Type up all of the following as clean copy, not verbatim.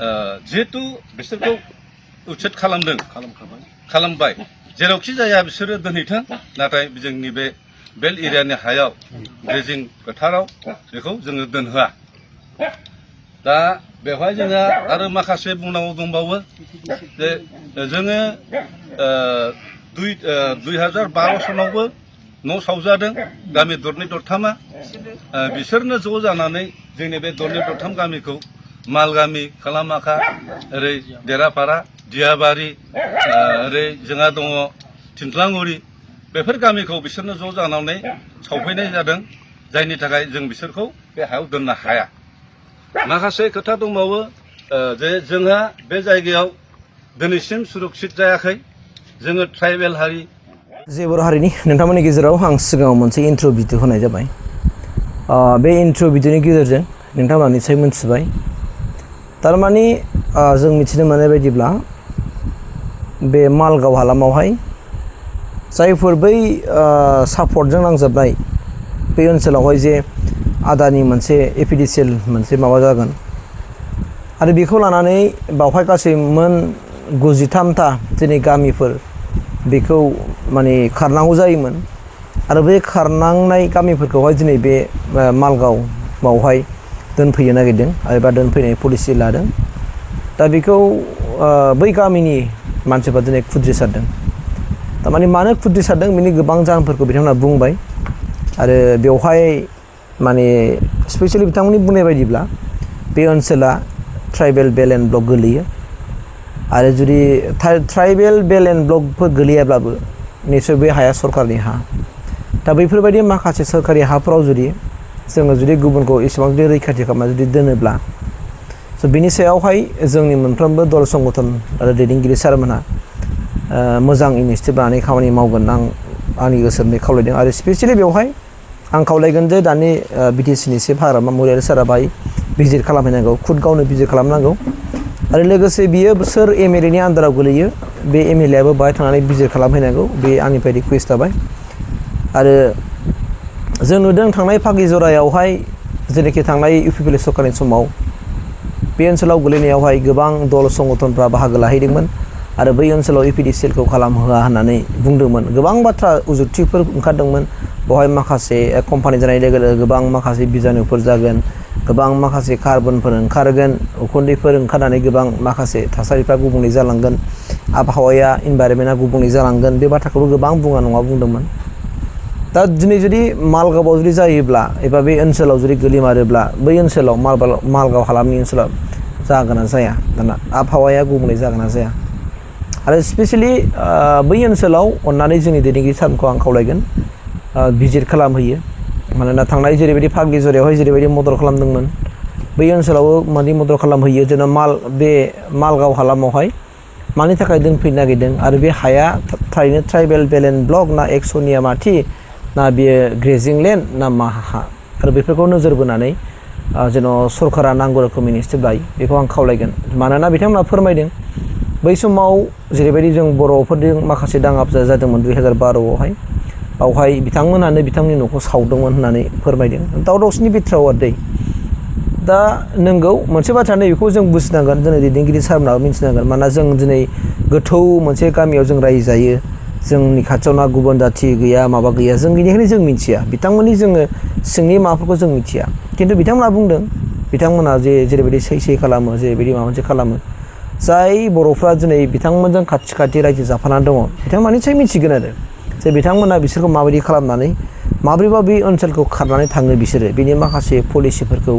जिहेतु बिसोरखौ उच्चेद खालामबाय जेरावखि जाया बिसोरो दोनहैथों नाथाय जोंनि बे बेल्ट एरियानि हायाव ग्रेजिं फोथाराव बेखौ जोङो दोनहोआ दा बेवहाय जोंहा आरो माखासे बुंनांगौ दंबावो जे जोङो 2012 सनावबो न' सावजादों गामि दरनै दरथामा बिसोरनो ज' जानानै जोंनि बे दरनै दरथाम गामिखौ मालगामि खालामाखा ओरै देरापारा दियाबारि ओरै जोंहा दङ थिंख्लांगुरि बेफोर गामिखौ बिसोरनो ज' जानानै सावफैनाय जादों जायनि थाखाय जों बिसोरखौ बे हायाव दोननो हाया माखासे खोथा दंबावो जे जोंहा बे जायगायाव दिनैसिम सुरक्षित जायाखै जोङो ट्राइबेल हारि जे बर' हारिनि नोंथांमोननि गेजेराव आं सिगाङाव मोनसे इन्ट्र' भिडिअ होनाय जाबाय बे इन्ट्र' भिडिअनि गेजेरजों नोंथांमोना निसय मोनथिबाय थारमाने जों मिथिनो मोननाय बायदिब्ला बे मालगाव हालामावहाय जायफोर बै सापर्टजों नांजाबनाय बे ओनसोलावहाय जे आदानि मोनसे APDCL मोनसे माबा जागोन आरो बेखौ लानानै बावहाय गासै मोन 93ता जोंनि गामिफोर बेखौ माने खारनांगौ जायोमोन आरो बे खारनांनाय गामिफोरखौहाय दिनै बे मालगावआवहाय दोनफैनो नागिरदों एबा दोनफैनाय पलिसि लादों दा बेखौ बै गामिनि मानसिफ्रा दिनै खुद्रिसारदों थारमाने मानो खुद्रिसारदों बिनि गोबां जाहोनफोरखौ बिथांमोना बुंबाय आरो बेवहाय माने स्पेसियेलि बिथांमोननि बुंनाय बायदिब्ला बे ओनसोला ट्राइबेल बेल्ट एन्ड ब्लक गोलैयो आरो जुदि ट्राइबेल बेल्ट एन्ड ब्लकफोर गोलैयाब्लाबो निसय बे हाया सरकारनि हा दा बैफोरबायदि माखासे सोरखारि हाफोराव जोङो जुदि गुबुनखौ एसेबां जुदि रैखाथि खालामना जुदि दोनोब्ला स' बिनि सायावहाय जोंनि मोनफ्रोमबो दल संगठन आरो दैदेनगिरि सारमोनहा मोजां इनिसियेटिभ लानानै खामानि मावगोन आंनि गोसोनिफ्राय खावलायदों आरो स्पेसियेलि बेवहाय आं खावलायगोन जे दानि BTCनि चिफ हाग्रामा मरियारि सारा बाहाय भिजिट खालामहैनांगौ खुद गावनो भिजिट खालामनांगौ आरो लोगोसे बियो सोर MLA नि आन्दाराव गोलैयो बे MLA आबो बाहाय थांनानै भिजिट खालामहैनांगौ बे आंनिफ्राय रिकुवेस्ट जाबाय आरो जों नुदों थांनाय फागि जरायावहाय जेनाखि थांनाय UPPL सरकारनि समाव बे ओनसोलाव गोलैनायावहाय गोबां दल संगठनफ्रा बाहागो लाहैदोंमोन आरो बै ओनसोलाव APDCL खौ खालामहोआ होननानै बुंदोंमोन गोबां बाथ्रा उजुक्तिफोर ओंखारदोंमोन बेवहाय माखासे कम्पानि जानाय लोगो लोगो गोबां माखासे बिजानुफोर जागोन गोबां माखासे कार्बनफोर ओंखारगोन उखुन्दैफोर ओंखारनानै गोबां माखासे थासारिफ्रा गुबुंले जालांगोन आबहावाया इनभाइरनमेन्टआ गुबुंले जालांगोन बे बाथ्राखौबो गोबां बुङा नङा बुंदोंमोन दा दिनै जुदि मालगावआव जुदि जायोब्ला एबा बे ओनसोलाव जुदि गोलैमारोब्ला बै ओनसोलाव मालगाव हालामनि ओनसोलाव जागोन ना जाया दाना आबहावाया गुबुंले जागोन ना जाया आरो स्पेसियेलि बै ओनसोलाव अननानै जोंनि दैदेनगिरि सारखौ आं खावलायगोन भिजिट खालामहैयो मानोना थांनाय जेरैबायदि फागि जरायावहाय जेरैबायदि मदद खालामदोंमोन बै ओनसोलावबो माने मदद खालामहैयो जेन' बे मालगाव हालामावहाय मानि थाखाय दोनफैनो नागिरदों आरो बे हाया थारैनो ट्राइबेल बेल्ट एन्ड ब्लक ना एक्स'निया माथि ना बेयो ग्रेजिं लेन्ड ना मा हा आरो बेफोरखौ नोजोर बोनानै जेन' सरकारा नांगौ रोखोमनि इनिसियेटिभ लायो बेखौ आं खावलायगोन मानोना बिथांमोना फोरमायदों बै समाव जेरैबायदि जों बर'फोरजों माखासे दाङाफोर जादोंमोन 2012आवहाय बावहाय बिथांमोनानो बिथांनि न'खौ सावदोंमोन होननानै फोरमायदों दाव दावसिनि बिथोराव दै दा नोंगौ मोनसे बाथ्रा नैबेखौ जों बुजिनांगोन जोंनि दैदेनगिरि सारमोनाबो मिथिनांगोन मानोना जों दिनै गोथौ मोनसे गामियाव जों रायजो जायो जोंनि खाथियाव ना गुबुन जाथि गैया माबा गैया जों बेनिखायनो जों मिथिया बिथांमोननि जोङो सिंनि माबाफोरखौ जों मिथिया खिन्थु बिथांमोना बुंदों बिथांमोना जेरैबायदि सै खालामो जेरैबायदि माबा मोनसे खालामो जाय बर'फ्रा दिनै बिथांमोनजों खाथि रायजो जाफानानै दङ बिथांमोना निसय मिथिगोन आरो जे बिथांमोना बिसोरखौ माबायदि खालामनानै माब्रैबा बे ओनसोलखौ खारनानै थाङो बिसोरो बेनि माखासे पलिसिफोरखौ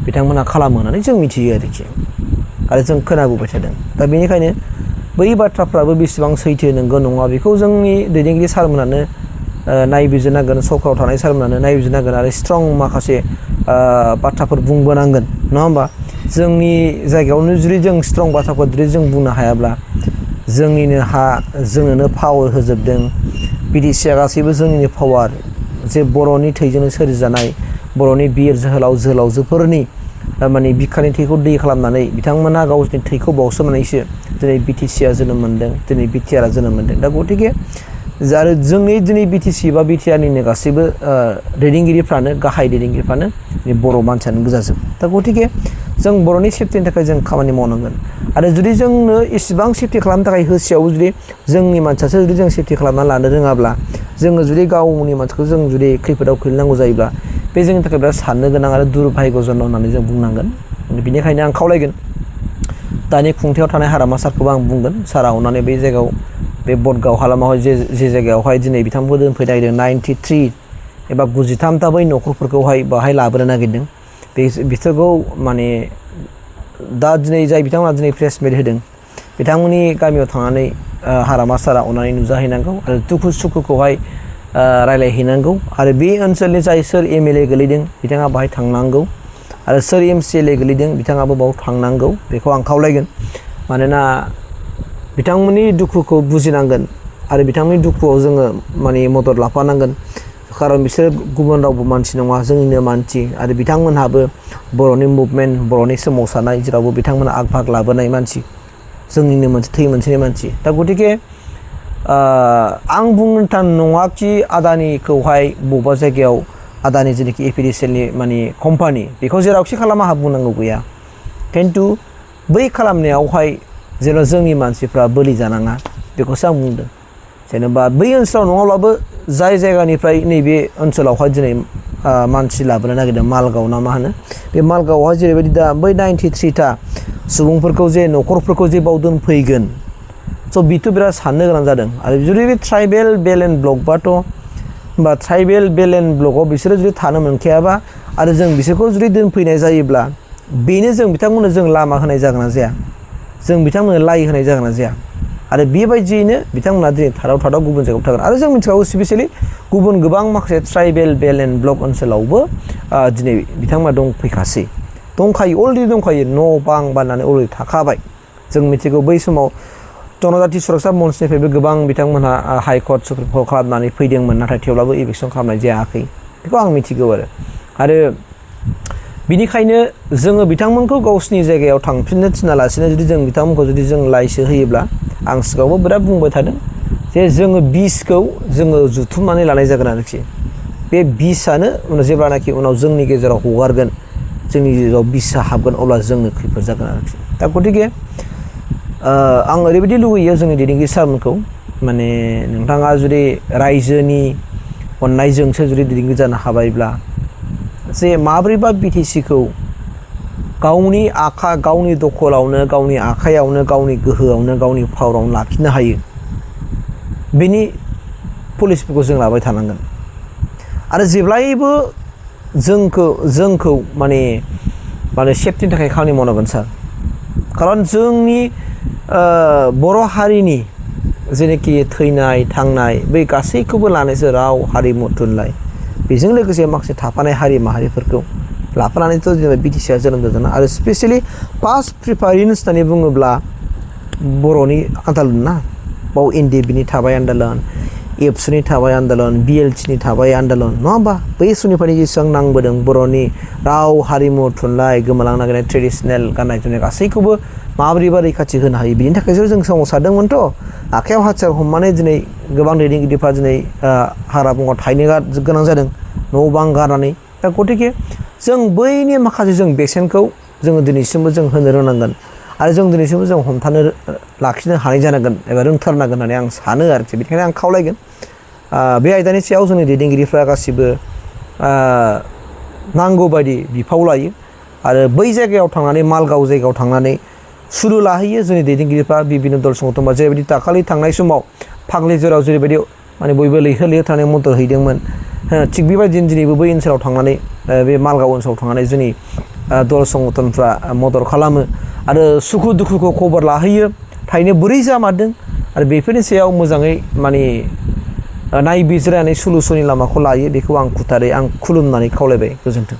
बिथांमोना खालामो होननानै जों मिथियो आरोखि आरो जों खोनाबोबाय थादों दा बेनिखायनो बै बाथ्राफ्राबो बेसेबां सैथो नंगौ नङा बेखौ जोंनि दैदेनगिरि सारमोनानो नायबिजिरनांगोन सरकाराव थानाय सारमोनानो नायबिजिरनांगोन आरो स्ट्रं माखासे बाथ्राफोर बुंबोनांगोन नङा होमबा जोंनि जायगायावनो जुदि जों स्ट्रं बाथ्राखौ जुदि जों बुंनो हायाब्ला जोंनिनो हा जोंनोनो पावार होजोबदों BTCआ गासैबो जोंनिनो पावार जे बर'नि थैजोंनो सोरजिजानाय बर'नि बिर जोहोलावजोफोरनि माने बिखानि थैखौ दै खालामनानै बिथांमोना गावसोरनि थैखौ बावसोमनानैसो दिनै BTCआ जोनोम मोन्दों दिनै BTRआ जोनोम मोन्दों दा गतिके आरो जोंनि दिनै BTC बा BTRनिनो गासैबो दैदेनगिरिफ्रानो गाहाय दैदेनगिरिफ्रानो बर' मानसियानो गोजाजोब दा गतिके जों बर'नि सेफटिनि थाखाय जों खामानि मावनांगोन आरो जुदि जोंनो इसेबां सेफटि खालामनो थाखाय होसेयाव जुदि जोंनि मानसियासो जुदि जों सेफटि खालामना लानो रोङाब्ला जोङो जुदि गावनि मानसिखौ जों जुदि खैफोदाव खोलैनांगौ जायोब्ला बे जोंनि थाखाय बिराद साननो गोनां आरो दुरभाग्यजनक होननानै जों बुंनांगोन बेनिखायनो आं खावलायगोन दानि खुंथायाव थानाय हारामा सारखौबो आं बुंगोन सारा अननानै बै जायगायाव बे बदगाव हालामाव जे जायगायावहाय दिनै बिथांमोनखौ दोनफैनो नागिरदों 93 एबा 93ता बै न'खरफोरखौहाय बाहाय लाबोनो नागिरदों बिसोरखौ माने दा दिनै जाय बिथांमोना दिनै प्रेस मिट होदों बिथांमोननि गामियाव थांनानै हारामा सारा अननानै नुजाहैनांगौ आरो दुखु सुखुखौहाय रायलायहैनांगौ आरो बे ओनसोलनि जाय सोर MLA गोलैदों बिथाङा बाहाय थांनांगौ आरो सोर MCLA गोलैदों बिथाङाबो बाव थांनांगौ बेखौ आं खावलायगोन मानोना बिथांमोननि दुखुखौ बुजिनांगोन आरो बिथांमोननि दुखुआव जोङो माने मदद लाफानांगोन खारन बिसोर गुबुन रावबो मानसि नङा जोंनिनो मानसि आरो बिथांमोनहाबो बर'नि मुभमेन्ट बर'नि सोमावसारनाय जेरावबो बिथांमोना आग भाग लाबोनाय मानसि जोंनिनो मोनसे थै मोनसेनि मानसि दा गतिके आं बुंनो नङाखि आदानिखौहाय बबेबा जायगायाव आदानि जेनाखि APDCLनि माने कम्पानि बेखौ जेरावखि खालामा आंहा बुंनांगौ गैया खिन्थु बै खालामनायावहाय जेन' जोंनि मानसिफ्रा बोलि जानाङा बेखौसो आं बुंदों जेनेबा बै ओनसोलाव नङाब्लाबो जाय जायगानिफ्राय नैबे ओनसोलावहाय दिनै मानसि लाबोनो नागिरदों मालगाव ना मा होनो बे मालगावआवहाय जेरैबायदि दा बै 93ता सुबुंफोरखौ जे न'खरफोरखौ जे बाव दोनफैगोन स' बिथ' बिराद साननो गोनां जादों आरो जुदि बे ट्राइबेल बेल एन्ड ब्लकबाथ' होमबा ट्राइबेल बेल एन्ड ब्लकआव बिसोरो जुदि थानो मोनखायाबा आरो जों बिसोरखौ जुदि दोनफैनाय जायोब्ला बेनो जों बिथांमोननो जों लामा होनाय जागोन ना जाया जों बिथांमोननो लाइ होनाय जागोन ना जाया आरो बेबायदियैनो बिथांमोना दिनै थादाव गुबुन जायगायाव थागोन आरो जों मिथिखागौ स्पेसियेलि गुबुन गोबां माखासे ट्राइबेल बेल एन्ड ब्लक ओनसोलावबो दिनै बिथांमोना दंफैखासै दंखायो अलरेडि दंखायो न' बां बानायनानै अलरेडि थाखाबाय जों मिथिगौ बै समाव जनजाति सुरक्षा मन्चनिफ्रायबो गोबां बिथांमोनहा हाइकर्ट सुप्रिम कर्ट खालामनानै फैदोंमोन नाथाय थेवब्लाबो इभिकसन खालामनाय जायाखै बेखौ आं मिथिगौ आरो बिनिखायनो जोङो बिथांमोनखौ गावसिनि जायगायाव थांफिननो थिनालासिनो जुदि जों बिथांमोनखौ जुदि जों लाइसो होयोब्ला आं सिगाङावबो बिराद बुंबाय थादों जे जोङो बिसखौ जोङो जुथुमनानै लानाय जागोन आरोखि बे बिसआनो जेब्लानाखि उनाव जोंनि गेजेराव हगारगोन जोंनि गेजेराव बिसआ हाबगोन अब्ला जोंनो खैफोद जागोन आरोखि दा गतिके आं ओरैबायदि लुगैयो जोंनि दैदेनगिरि सारमोनखौ माने नोंथाङा जुदि रायजोनि अननायजोंसो जुदि दैदेनगिरि जानो हाबायब्ला जे माब्रैबा BTCखौ गावनि दखलावनो गावनि आखायावनो गावनि गोहोआवनो गावनि पावारावनो लाखिनो हायो बेनि पलिसिफोरखौ जों लाबाय थानांगोन आरो जेब्लायबो जोंखौ माने सेफटिनि थाखाय खामानि मावनांगोन सार खारन जोंनि बर' हारिनि जेनाखि थैनाय थांनाय बै गासैखौबो लानायसो राव हारिमु थुनलाइ बेजों लोगोसे माखासे थाफानाय हारि माहारिफोरखौ लाफानानैथ' जेनेबा BTCआ जोनोम जादों आरो स्पेसियेलि फार्स्ट प्रिफारेन्स होननानै बुङोब्ला बर'नि आन्दलन ना बाव NDBनि थाबाय आन्दलन एबसुनि थाबाय आन्दलन BLTनि थाबाय आन्दलन नङा होमबा बै समनिफ्रायनो जेसेबां नांबोदों बर'नि राव हारिमु थुनलाइ गोमालांनो नागिरनाय ट्रेडिसनेल गाननाय जोमनाय गासैखौबो माबोरैबा रैखाथि होनो हायो बिनि थाखायसो जों सोमावसारदोंमोनथ' आखायाव हाथियार हमनानै दिनै गोबां दैदेनगिरिफ्रा दिनै हाग्रा बंग्रा थाहैनो गोनां जादों न' बां गारनानै दा गतिके जों बैनि माखासे जों बेसेनखौ जोङो दिनैसिमबो जों होनो रोंनांगोन आरो जों दिनैसिमबो जों हमथानो लाखिनो हानाय जानांगोन एबा रोंथारनांगोन होननानै आं सानो आरोखि बेनिखायनो आं खावलायगोन बे आयदानि सायाव जोंनि दैदेनगिरिफ्रा गासिबो नांगौ बायदि बिफाव लायो आरो बै जायगायाव थांनानै मालगाव जायगायाव थांनानै सुलु लाहैयो जोंनि दैदेनगिरिफ्रा बिभिन्न दल संगठनफ्रा जेरैबायदि दाखालि थांनाय समाव फाग्लिजराव जेरैबायदि माने बयबो लैहोर लैहोर थांनानै मदद हैदोंमोन थिग बेबायदिनो दिनैबो बै ओनसोलाव थांनानै बे मालगाव ओनसोलाव थांनानै जोंनि दल संगठनफ्रा मदद खालामो आरो सुखु दुखुखौ खबर लाहैयो थारैनो बोरै जामारदों आरो बेफोरनि सायाव मोजाङै माने नायबिजिरनानै सलुसननि लामाखौ लायो बेखौ आं खुथारै आं खुलुमनानै खावलायबाय गोजोन्थों।